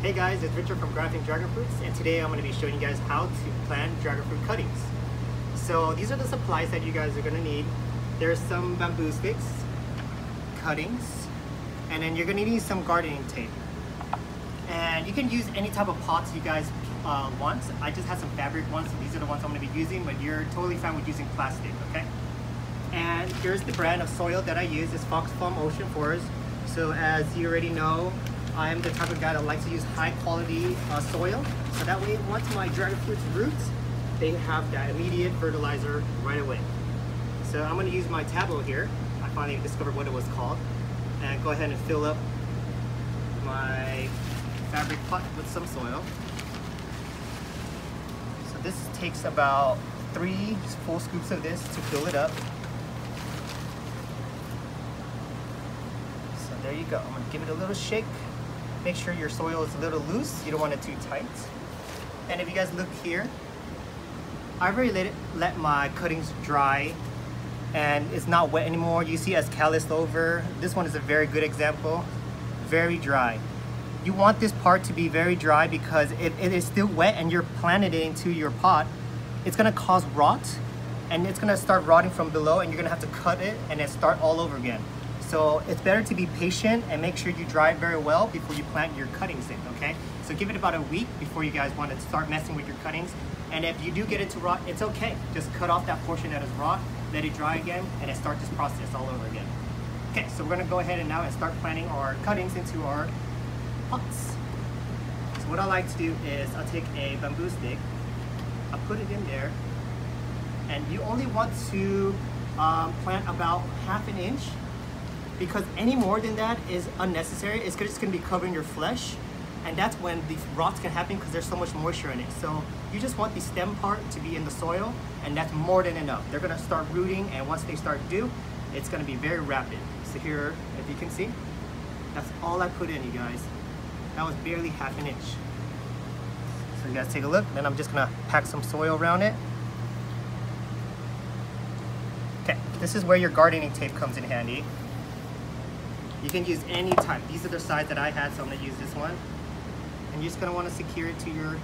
Hey guys, it's Richard from Grafting Dragon Fruits, and today I'm going to be showing you guys how to plant dragon fruit cuttings. So these are the supplies that you guys are going to need. There's some bamboo sticks, cuttings, and then you're going to need some gardening tape. And you can use any type of pots you guys want. I just have some fabric ones, so these are the ones I'm going to be using, but you're totally fine with using plastic, okay? And here's the brand of soil that I use. It's Fox Farm Ocean Forest. So as you already know, I'm the type of guy that likes to use high quality soil. So that way, once my dragon fruit's roots, they have that immediate fertilizer right away. So I'm gonna use my tableau here. I finally discovered what it was called. And go ahead and fill up my fabric pot with some soil. So this takes about 3 full scoops of this to fill it up. So there you go. I'm gonna give it a little shake. Make sure your soil is a little loose. You don't want it too tight. And if you guys look here, I've already let my cuttings dry and it's not wet anymore. You see it's calloused over. This one is a very good example. Very dry. You want this part to be very dry because if it is still wet and you're planting it into your pot, it's gonna cause rot and it's gonna start rotting from below and you're gonna have to cut it and then start all over again. So it's better to be patient and make sure you dry it very well before you plant your cuttings in, okay? So give it about a week before you guys want to start messing with your cuttings. And if you do get it to rot, it's okay. Just cut off that portion that is rot, let it dry again, and then start this process all over again. Okay, so we're gonna go ahead and now and start planting our cuttings into our pots. So what I like to do is I'll take a bamboo stick, I'll put it in there, and you only want to plant about 1/2 inch, because any more than that is unnecessary. It's just going to be covering your flesh, and that's when the rots can happen because there's so much moisture in it. So you just want the stem part to be in the soil, and that's more than enough. They're going to start rooting, and once they start to do, it's going to be very rapid. So here, if you can see, that's all I put in, you guys. That was barely 1/2 inch. So you guys take a look. Then I'm just going to pack some soil around it. Okay, this is where your gardening tape comes in handy. You can use any type. These are the size that I had, so I'm gonna use this one. And you're just gonna wanna secure it to your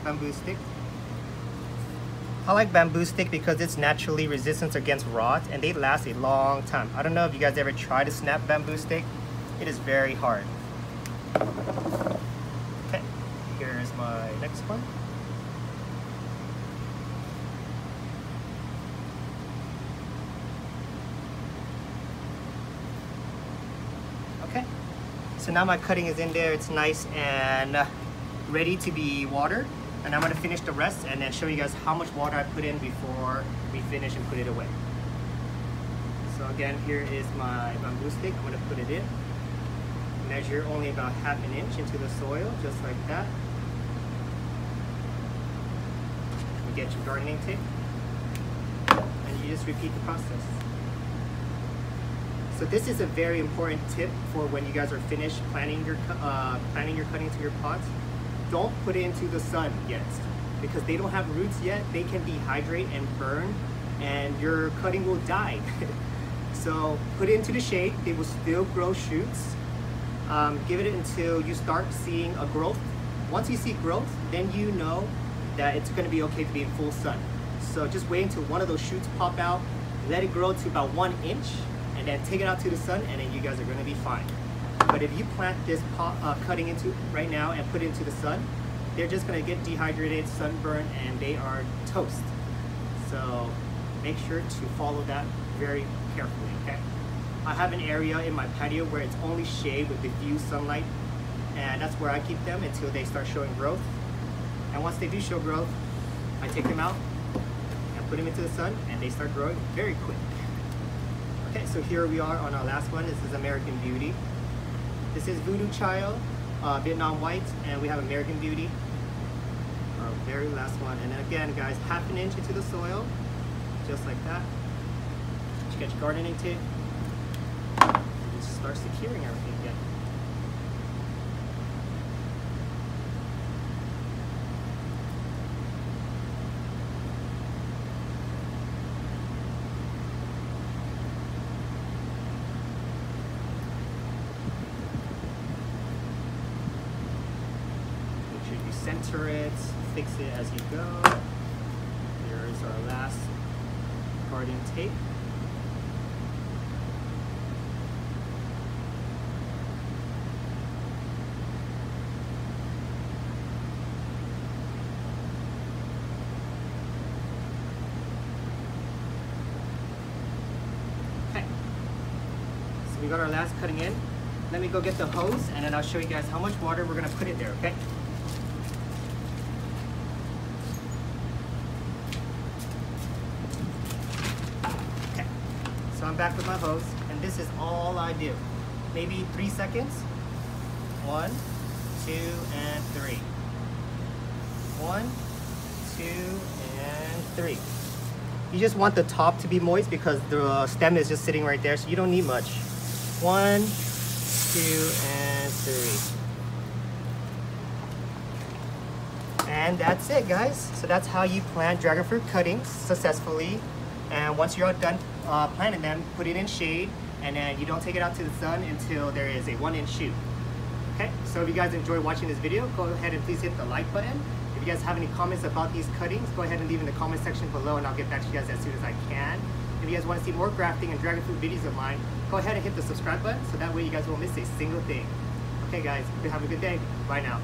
bamboo stick. I like bamboo stick because it's naturally resistant against rot and they last a long time. I don't know if you guys ever tried to snap bamboo stick. It is very hard. Okay, here's my next one. Okay, so now my cutting is in there. It's nice and ready to be watered. And I'm gonna finish the rest and then show you guys how much water I put in before we finish and put it away. So again, here is my bamboo stick. I'm gonna put it in. Measure only about 1/2 inch into the soil, just like that. You get your gardening tape and you just repeat the process. So this is a very important tip for when you guys are finished planting your cuttings to your pots. Don't put it into the sun yet because they don't have roots yet. They can dehydrate and burn and your cutting will die. So put it into the shade. They will still grow shoots. Give it until you start seeing a growth. Once you see growth, then you know that it's going to be okay to be in full sun. So just wait until one of those shoots pop out. Let it grow to about 1 inch. And then take it out to the sun and then you guys are going to be fine. But if you plant this pot, cutting into right now and put it into the sun, they're just going to get dehydrated, sunburned, and they are toast. So make sure to follow that very carefully, okay? I have an area in my patio where it's only shade with diffuse sunlight, and that's where I keep them until they start showing growth. And once they do show growth, I take them out and put them into the sun and they start growing very quick. Okay, so here we are on our last one. This is American Beauty. This is Voodoo Child, Vietnam White, and we have American Beauty, our very last one. And then again, guys, 1/2 inch into the soil, just like that. You get your gardening tape, and just start securing everything again. center it, fix it as you go. Here's our last parting tape. Okay, so we got our last cutting in. Let me go get the hose and then I'll show you guys how much water we're gonna put in there, okay? Okay, so I'm back with my hose and this is all I do. Maybe 3 seconds. 1, 2, and 3. 1, 2, and 3. You just want the top to be moist because the stem is just sitting right there, so you don't need much. 1, 2, and 3. And that's it, guys. So that's how you plant dragon fruit cuttings successfully. And once you're all done planting them, put it in shade, and then you don't take it out to the sun until there is a 1-inch shoot. Okay, so if you guys enjoy watching this video, go ahead and please hit the like button. If you guys have any comments about these cuttings, go ahead and leave in the comment section below and I'll get back to you guys as soon as I can. If you guys want to see more grafting and dragon fruit videos of mine, go ahead and hit the subscribe button so that way you guys won't miss a single thing. Okay guys, have a good day. Bye now.